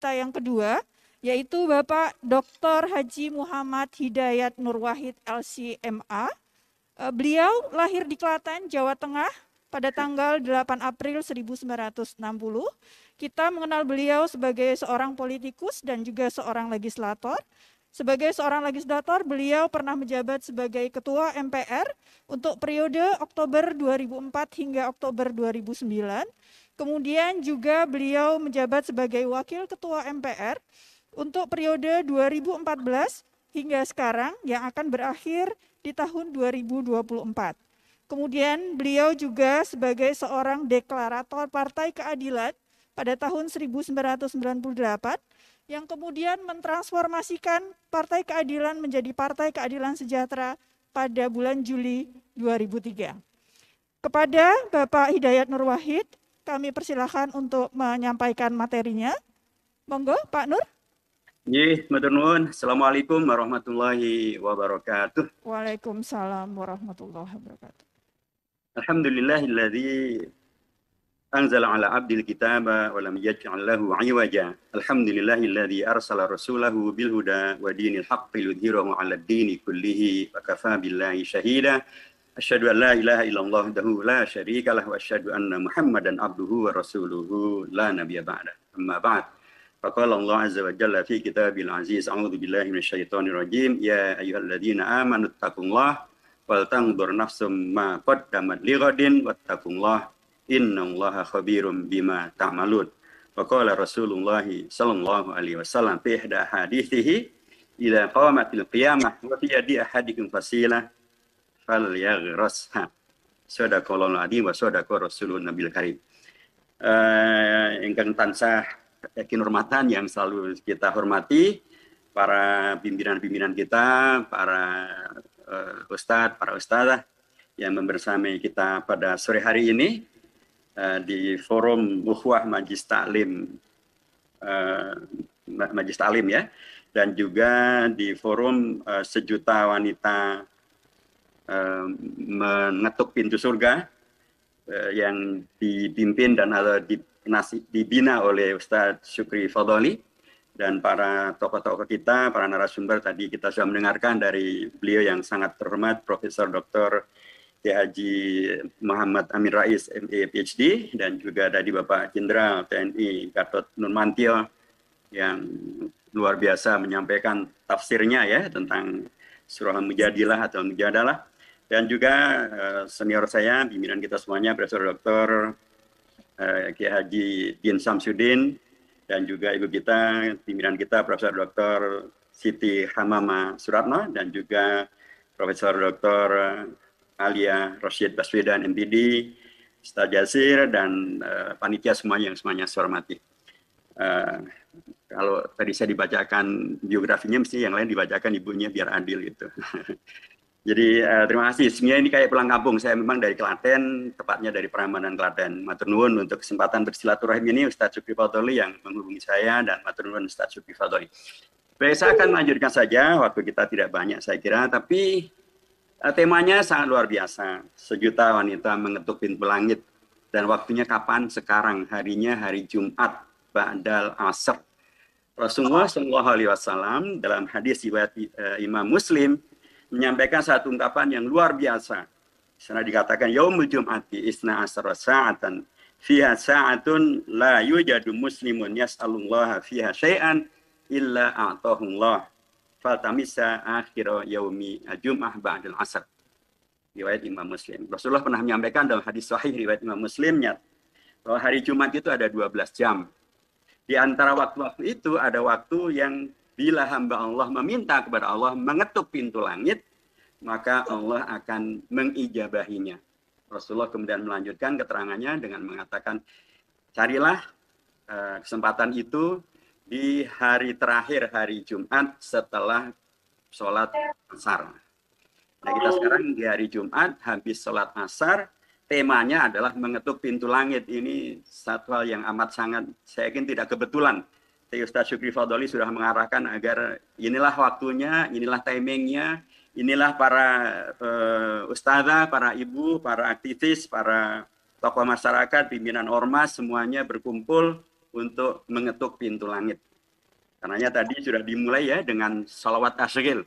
kita yang kedua, yaitu Bapak Dr. Haji Muhammad Hidayat Nur Wahid LC.MA. Beliau lahir di Klaten, Jawa Tengah pada tanggal 8 April 1960. Kita mengenal beliau sebagai seorang politikus dan juga seorang legislator. Sebagai seorang legislator, beliau pernah menjabat sebagai Ketua MPR untuk periode Oktober 2004 hingga Oktober 2009. Kemudian juga beliau menjabat sebagai Wakil Ketua MPR untuk periode 2014 hingga sekarang yang akan berakhir di tahun 2024. Kemudian beliau juga sebagai seorang deklarator Partai Keadilan pada tahun 1998 yang kemudian mentransformasikan Partai Keadilan menjadi Partai Keadilan Sejahtera pada bulan Juli 2003. Kepada Bapak Hidayat Nur Wahid, kami persilahkan untuk menyampaikan materinya. Monggo, Pak Nur. Matur nuwun. Assalamualaikum warahmatullahi wabarakatuh. Waalaikumsalam warahmatullahi wabarakatuh. Alhamdulillahilladzi anzala ala abdil kitaba wa lam yaj'al lahu 'iwaja. Alhamdulillahilladzi arsala rasulahu bil huda wa dinil haqqi yudhhirahu 'ala ad-dini kullihi wa kafa billahi shahida. Asyhadu an la ilaha illallah wahdahu la syarika lah wa asyhadu anna Muhammadan abduhu wa rasuluhu la nabiyya ba'da. Amma ba'd. Faqala Allah azza wa jalla fi kitabil aziz a'udzu billahi minasyaitonir rajim ya ayyuhalladzina amanu taqullaha wal tanzur nafsum ma qaddamat lighadin wattaqullaha innallaha khabirum bima ta'malun. Wa qala Rasulullah sallallahu alaihi wasallam fi ihda hadithihi ila qamatil qiyamah wa fi yadi ahadikum fasilah falyaghrasha. Sadaqallahu alazim wa sadaqa rasulun nabil karim. Ingkang tansah kinurmatan yang selalu kita hormati, para pimpinan-pimpinan kita, para ustadz, para ustadzah yang membersamai kita pada sore hari ini di forum Ukhuwah Majlis Ta'lim ya, dan juga di forum Sejuta Wanita Mengetuk Pintu Surga yang dipimpin dan dibina oleh Ustadz Syukri Fadholi dan para tokoh-tokoh kita, para narasumber tadi kita sudah mendengarkan dari beliau yang sangat terhormat Profesor Dr. Haji Muhammad Amin Rais MA PhD dan juga dari Bapak Jenderal TNI Gatot Nurmantio yang luar biasa menyampaikan tafsirnya ya tentang surah Mujadilah atau Mujadalah, dan juga senior saya, pimpinan kita semuanya, Profesor Dr. Kiai Haji Din Samsudin, dan juga ibu kita, pimpinan kita Profesor Dr. Siti Hamama Suratno, dan juga Profesor Dr. Alia Rosyid Baswedan MPD, Ustaz Jasir, dan panitia semuanya yang semuanya saya hormati. Kalau tadi saya dibacakan biografinya, mesti yang lain dibacakan ibunya biar adil gitu. Jadi terima kasih. Sebenarnya ini kayak pulang kampung. Saya memang dari Klaten, tepatnya dari Prambanan Klaten. Matur nuwun untuk kesempatan bersilaturahim ini Ustadz Syukri Fadholi yang menghubungi saya, dan matur nuwun Ustadz Syukri Fadholi. Baik, saya akan melanjutkan saja. Waktu kita tidak banyak saya kira, tapi temanya sangat luar biasa. Sejuta wanita mengetuk pintu langit. Dan waktunya kapan? Sekarang, harinya hari Jumat ba'dal asr. Rasulullah SAW dalam hadis riwayat Imam Muslim menyampaikan satu ungkapan yang luar biasa. Di sana dikatakan yaumul jum'ati isna asra sa'atan fiha sa'atun la yujadu muslimun yas'alullaha fiha syai'an illa a'tahullah faltamisa akhira yaumi jum'ah ba'dal asr. Riwayat Imam Muslim. Rasulullah pernah menyampaikan dalam hadis sahih riwayat Imam Muslimnya bahwa hari Jumat itu ada 12 jam. Di antara waktu-waktu itu ada waktu yang bila hamba Allah meminta kepada Allah mengetuk pintu langit, maka Allah akan mengijabahinya. Rasulullah kemudian melanjutkan keterangannya dengan mengatakan, carilah kesempatan itu di hari terakhir hari Jumat setelah sholat asar. Nah, kita sekarang di hari Jumat habis sholat asar, temanya adalah mengetuk pintu langit. Ini satu hal yang amat sangat, saya yakin tidak kebetulan. Ustaz Syukri Fadholi sudah mengarahkan agar inilah waktunya, inilah timingnya, inilah para ustazah, para ibu, para aktivis, para tokoh masyarakat, pimpinan ormas, semuanya berkumpul untuk mengetuk pintu langit. Karenanya tadi sudah dimulai ya dengan salawat asril.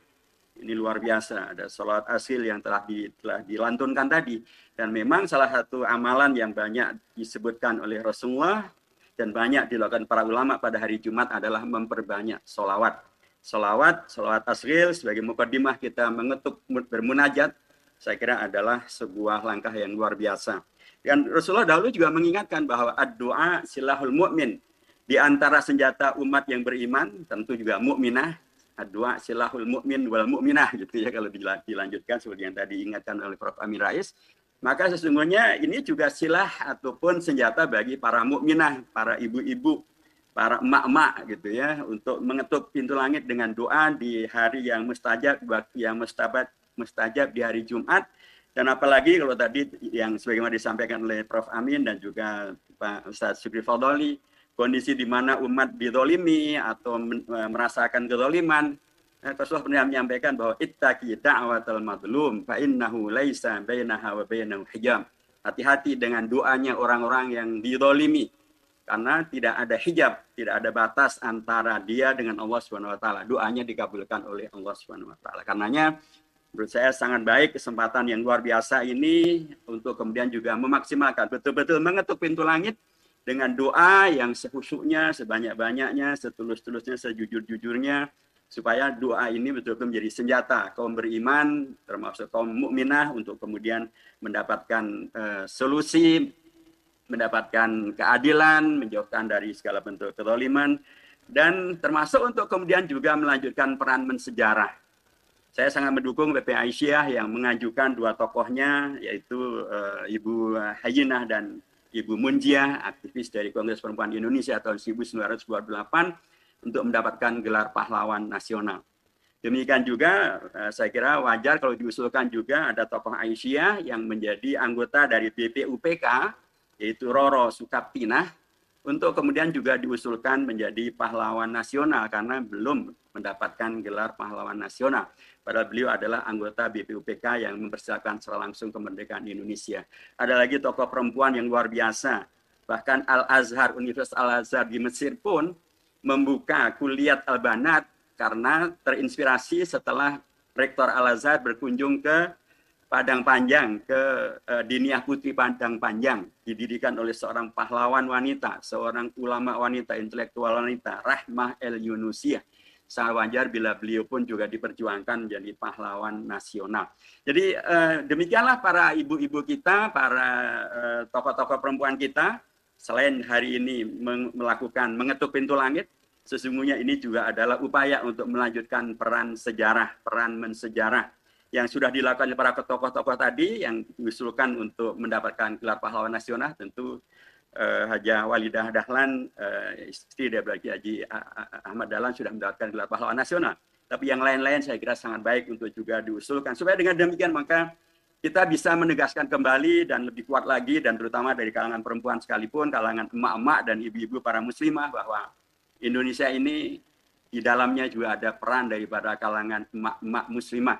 Ini luar biasa, ada salawat asril yang telah dilantunkan tadi. Dan memang salah satu amalan yang banyak disebutkan oleh Rasulullah dan banyak dilakukan para ulama pada hari Jumat adalah memperbanyak salawat. Salawat asril sebagai mukaddimah kita mengetuk bermunajat, saya kira adalah sebuah langkah yang luar biasa. Dan Rasulullah dahulu juga mengingatkan bahwa ad-du'a silahul mu'min. Di antara senjata umat yang beriman, tentu juga mukminah, ad-du'a silahul mu'min wal mu'minah gitu ya kalau dilanjutkan seperti yang tadi diingatkan oleh Prof. Amin Rais. Maka sesungguhnya ini juga silah ataupun senjata bagi para mukminah, para ibu-ibu, para emak-emak gitu ya, untuk mengetuk pintu langit dengan doa di hari yang mustajab, waktu yang mustajab di hari Jumat. Dan apalagi kalau tadi yang sebagaimana disampaikan oleh Prof. Amin dan juga Pak Ustadz Syukri Fadoli, kondisi di mana umat dizalimi atau merasakan kezaliman, Rasulullah pernah menyampaikan bahwa ittaqi da'watal madlum fa innahu laisa bainaha wa bainahu hijab. Hati-hati dengan doanya orang-orang yang dizalimi karena tidak ada hijab, tidak ada batas antara dia dengan Allah Subhanahu wa taala. Doanya dikabulkan oleh Allah Subhanahu wa taala. Karenanya menurut saya sangat baik kesempatan yang luar biasa ini untuk kemudian juga memaksimalkan betul-betul mengetuk pintu langit dengan doa yang sekhusyuknya, sebanyak-banyaknya, setulus-tulusnya, sejujur-jujurnya, supaya doa ini betul-betul menjadi senjata kaum beriman, termasuk kaum mukminah untuk kemudian mendapatkan solusi, mendapatkan keadilan, menjauhkan dari segala bentuk kezaliman, dan termasuk untuk kemudian juga melanjutkan peran mensejarah. Saya sangat mendukung BP Aisyah yang mengajukan dua tokohnya, yaitu Ibu Hayyinah dan Ibu Munjiah, aktivis dari Kongres Perempuan Indonesia tahun 1928 untuk mendapatkan gelar pahlawan nasional. Demikian juga saya kira wajar kalau diusulkan juga ada tokoh Aisyah yang menjadi anggota dari BPUPK, yaitu Roro Sukaptinah, untuk kemudian juga diusulkan menjadi pahlawan nasional karena belum mendapatkan gelar pahlawan nasional. Padahal beliau adalah anggota BPUPK yang mempersiapkan secara langsung kemerdekaan Indonesia. Ada lagi tokoh perempuan yang luar biasa. Bahkan Al-Azhar, Universitas Al-Azhar di Mesir pun membuka kuliah Al-Banat karena terinspirasi setelah Rektor Al-Azhar berkunjung ke Padang Panjang, ke Diniyah Putri Padang Panjang, didirikan oleh seorang pahlawan wanita, seorang ulama wanita, intelektual wanita, Rahmah El-Yunusiyah. Sangat wajar bila beliau pun juga diperjuangkan menjadi pahlawan nasional. Jadi demikianlah para ibu-ibu kita, para tokoh-tokoh perempuan kita, selain hari ini melakukan mengetuk pintu langit, sesungguhnya ini juga adalah upaya untuk melanjutkan peran sejarah, peran mensejarah yang sudah dilakukan oleh para tokoh-tokoh tadi yang diusulkan untuk mendapatkan gelar pahlawan nasional. Tentu Hajah Walidah Dahlan, istri dari Haji Ahmad Dahlan, sudah mendapatkan gelar pahlawan nasional. Tapi yang lain-lain saya kira sangat baik untuk juga diusulkan. Supaya dengan demikian maka kita bisa menegaskan kembali dan lebih kuat lagi, dan terutama dari kalangan perempuan sekalipun, kalangan emak-emak dan ibu-ibu para muslimah, bahwa Indonesia ini di dalamnya juga ada peran daripada kalangan emak-emak muslimah,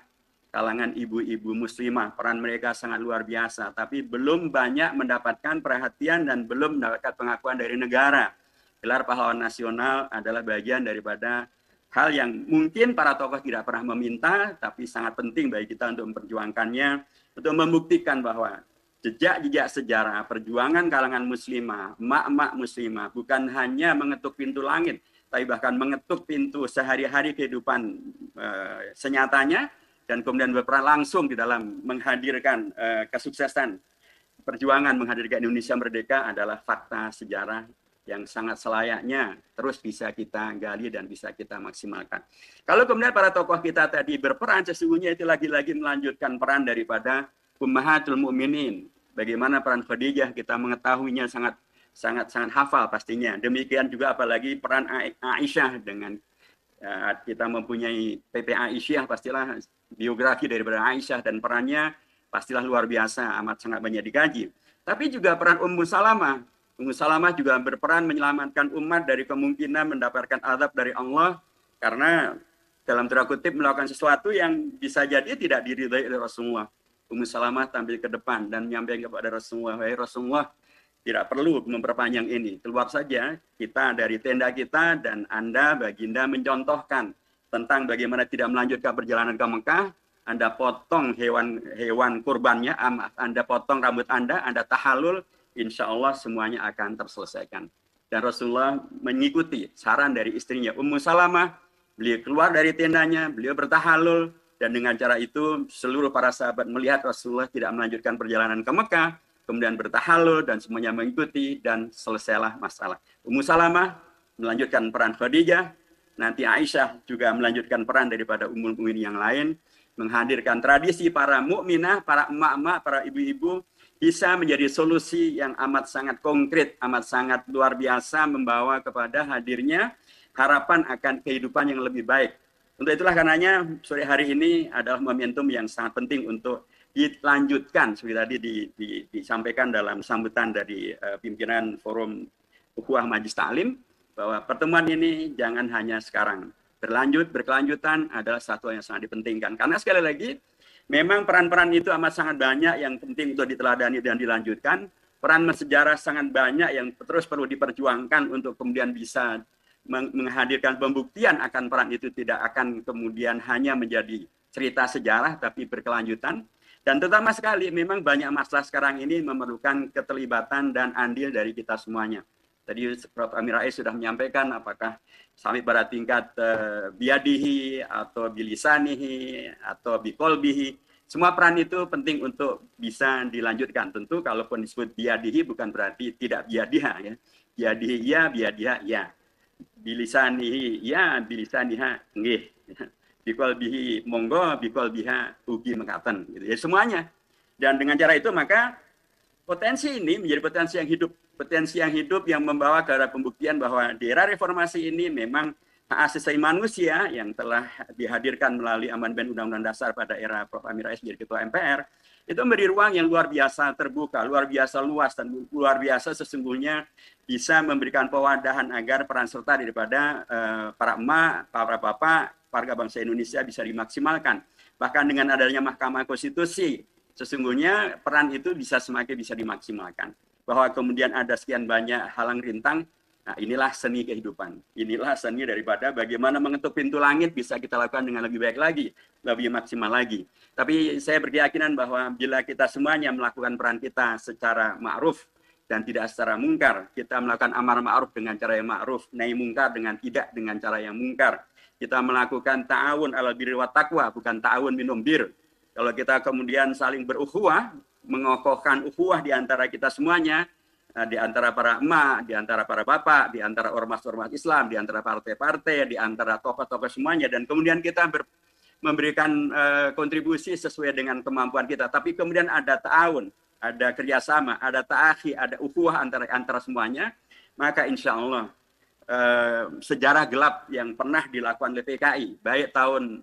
kalangan ibu-ibu muslimah. Peran mereka sangat luar biasa, tapi belum banyak mendapatkan perhatian dan belum mendapatkan pengakuan dari negara. Gelar pahlawan nasional adalah bagian daripada hal yang mungkin para tokoh tidak pernah meminta, tapi sangat penting bagi kita untuk memperjuangkannya, untuk membuktikan bahwa jejak-jejak sejarah perjuangan kalangan muslimah, emak-emak muslimah, bukan hanya mengetuk pintu langit, tapi bahkan mengetuk pintu sehari-hari kehidupan senyatanya, dan kemudian berperan langsung di dalam menghadirkan kesuksesan perjuangan menghadirkan Indonesia merdeka adalah fakta sejarah yang sangat selayaknya terus bisa kita gali dan bisa kita maksimalkan. Kalau kemudian para tokoh kita tadi berperan, sesungguhnya itu lagi-lagi melanjutkan peran daripada Ummahatul Mukminin. Bagaimana peran Khadijah kita mengetahuinya sangat hafal pastinya. Demikian juga apalagi peran Aisyah, dengan kita mempunyai PP Aisyah, pastilah biografi daripada Aisyah dan perannya pastilah luar biasa, amat sangat banyak dikaji. Tapi juga peran Ummu Salamah. Ummu Salamah juga berperan menyelamatkan umat dari kemungkinan mendapatkan azab dari Allah karena dalam tanda kutip melakukan sesuatu yang bisa jadi tidak diridhai oleh Rasulullah. Ummu Salamah tampil ke depan dan menyampaikan kepada Rasulullah, "Wahai Rasulullah, Tidak perlu memperpanjang ini. Keluar saja kita dari tenda kita dan Anda, baginda, mencontohkan tentang bagaimana tidak melanjutkan perjalanan ke Mekah. Anda potong hewan kurbannya, Anda potong rambut Anda tahalul, insya Allah semuanya akan terselesaikan. Dan Rasulullah mengikuti saran dari istrinya Ummu Salamah. Beliau keluar dari tendanya, beliau bertahalul, dan dengan cara itu seluruh para sahabat melihat Rasulullah tidak melanjutkan perjalanan ke Mekah, kemudian bertahalul dan semuanya mengikuti dan selesailah masalah. Ummu Salamah melanjutkan peran Khadijah, nanti Aisyah juga melanjutkan peran daripada ummul mukminin yang lain, menghadirkan tradisi para mukminah, para emak-emak, para ibu-ibu bisa menjadi solusi yang amat sangat konkret, amat sangat luar biasa membawa kepada hadirnya harapan akan kehidupan yang lebih baik. Untuk itulah karenanya sore hari ini adalah momentum yang sangat penting untuk dilanjutkan seperti tadi disampaikan dalam sambutan dari pimpinan Forum Ukhuwah Majelis Ta'lim bahwa pertemuan ini jangan hanya sekarang, berkelanjutan adalah satu yang sangat dipentingkan. Karena sekali lagi memang peran-peran itu amat sangat banyak yang penting untuk diteladani dan dilanjutkan. Peran sejarah sangat banyak yang terus perlu diperjuangkan untuk kemudian bisa menghadirkan pembuktian akan peran itu tidak akan kemudian hanya menjadi cerita sejarah tapi berkelanjutan. Dan terutama sekali memang banyak masalah sekarang ini memerlukan keterlibatan dan andil dari kita semuanya. Tadi Prof. Amin Rais sudah menyampaikan apakah sampai pada tingkat biadihi atau bilisanihi atau bikolbihi. Semua peran itu penting untuk bisa dilanjutkan. Tentu kalaupun disebut biadihi bukan berarti tidak biadiha. Ya. Biadihi ya, biadiha ya. Bilisanihi ya, bilisaniha nggih. Bikolbihi monggo, bikolbiha ugi mekaten. Gitu. Ya semuanya. Dan dengan cara itu maka potensi ini menjadi potensi yang hidup yang membawa ke arah pembuktian bahwa di era reformasi ini memang hak asasi manusia yang telah dihadirkan melalui amandemen Undang-Undang Dasar pada era Prof. Amin Rais menjadi Ketua MPR, itu memberi ruang yang luar biasa terbuka, luar biasa luas, dan luar biasa sesungguhnya bisa memberikan pewadahan agar peran serta daripada para emak, para bapak, warga bangsa Indonesia bisa dimaksimalkan. Bahkan dengan adanya Mahkamah Konstitusi, sesungguhnya peran itu semakin bisa dimaksimalkan. Bahwa kemudian ada sekian banyak halang rintang, nah inilah seni kehidupan. Inilah seni daripada bagaimana mengetuk pintu langit bisa kita lakukan dengan lebih baik lagi, lebih maksimal lagi. Tapi saya berkeyakinan bahwa bila kita semuanya melakukan peran kita secara ma'ruf dan tidak secara mungkar, kita melakukan amar ma'ruf dengan cara yang ma'ruf, nahi mungkar tidak dengan cara yang mungkar. Kita melakukan ta'awun alal birri wat taqwa, bukan ta'awun minum bir. Kalau kita kemudian saling berukhuwah, mengokohkan ukhuwah di antara kita semuanya, di antara para emak, di antara para bapak, di antara ormas-ormas Islam, di antara partai-partai, di antara tokoh-tokoh semuanya, dan kemudian kita memberikan kontribusi sesuai dengan kemampuan kita. Tapi kemudian ada ta'awun, ada kerjasama, ada ta'akhi, ada ukhuwah antara semuanya, maka insya Allah sejarah gelap yang pernah dilakukan oleh PKI, baik tahun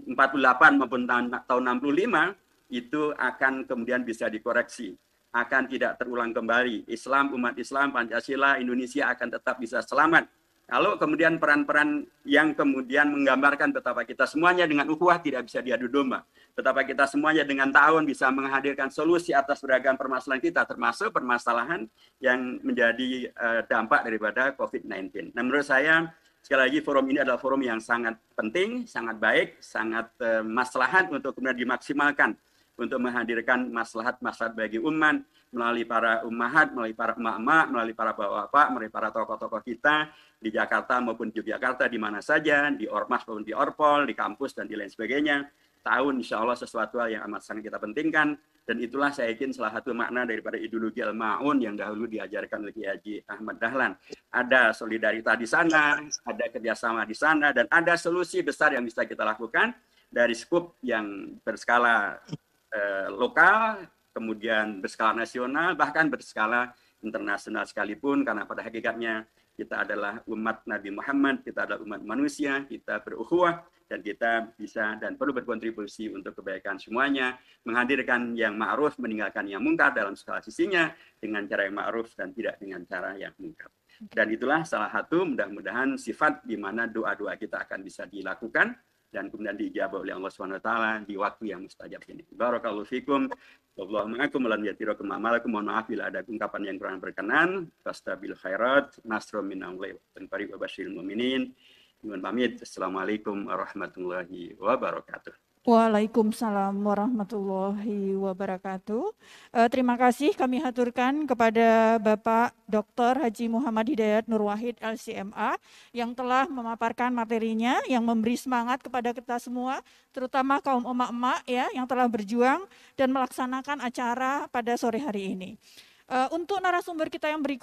48 maupun tahun 65, itu akan kemudian bisa dikoreksi, akan tidak terulang kembali. Islam, umat Islam, Pancasila, Indonesia akan tetap bisa selamat. Kalau kemudian peran-peran yang kemudian menggambarkan betapa kita semuanya dengan ukhuwah tidak bisa diadu domba, betapa kita semuanya dengan ta'awun bisa menghadirkan solusi atas beragam permasalahan kita, termasuk permasalahan yang menjadi dampak daripada COVID-19. Nah, menurut saya sekali lagi forum ini adalah forum yang sangat penting, sangat baik, sangat maslahat untuk kemudian dimaksimalkan untuk menghadirkan maslahat-maslahat bagi umat melalui para ummahat, melalui para emak-emak, melalui para bapak-bapak, melalui para tokoh-tokoh kita di Jakarta maupun di Yogyakarta, di mana saja, di ormas maupun di orpol, di kampus dan di lain sebagainya. Tahun insya Allah sesuatu yang amat sangat kita pentingkan, dan itulah saya yakin salah satu makna daripada ideologi Al-Ma'un yang dahulu diajarkan oleh Kiai Haji Ahmad Dahlan. Ada solidaritas di sana, ada kerjasama di sana, dan ada solusi besar yang bisa kita lakukan dari skup yang berskala lokal, kemudian berskala nasional, bahkan berskala internasional sekalipun, karena pada hakikatnya kita adalah umat Nabi Muhammad, kita adalah umat manusia, kita berukhuwah, dan kita bisa dan perlu berkontribusi untuk kebaikan semuanya, menghadirkan yang ma'ruf, meninggalkan yang mungkar dalam segala sisinya, dengan cara yang ma'ruf dan tidak dengan cara yang mungkar. Dan itulah salah satu mudah-mudahan sifat di mana doa-doa kita akan bisa dilakukan, dan kemudian diijabah oleh Allah Subhanahu wa taala di waktu yang mustajab ini. Barakallahu fikum. Wallahu ma'akum wa lam yatirakum a'malakum. Mohon maaf bila ada ungkapan yang kurang berkenan. Fastabil khairat. Nasrun minallahi wa basyiril mu'minin. Mohon pamit. Assalamualaikum warahmatullahi wabarakatuh. Waalaikumsalam warahmatullahi wabarakatuh. Terima kasih kami haturkan kepada Bapak Dr. Haji Muhammad Hidayat Nur Wahid LCMA yang telah memaparkan materinya, yang memberi semangat kepada kita semua, terutama kaum emak-emak ya yang telah berjuang dan melaksanakan acara pada sore hari ini. Untuk narasumber kita yang berikutnya,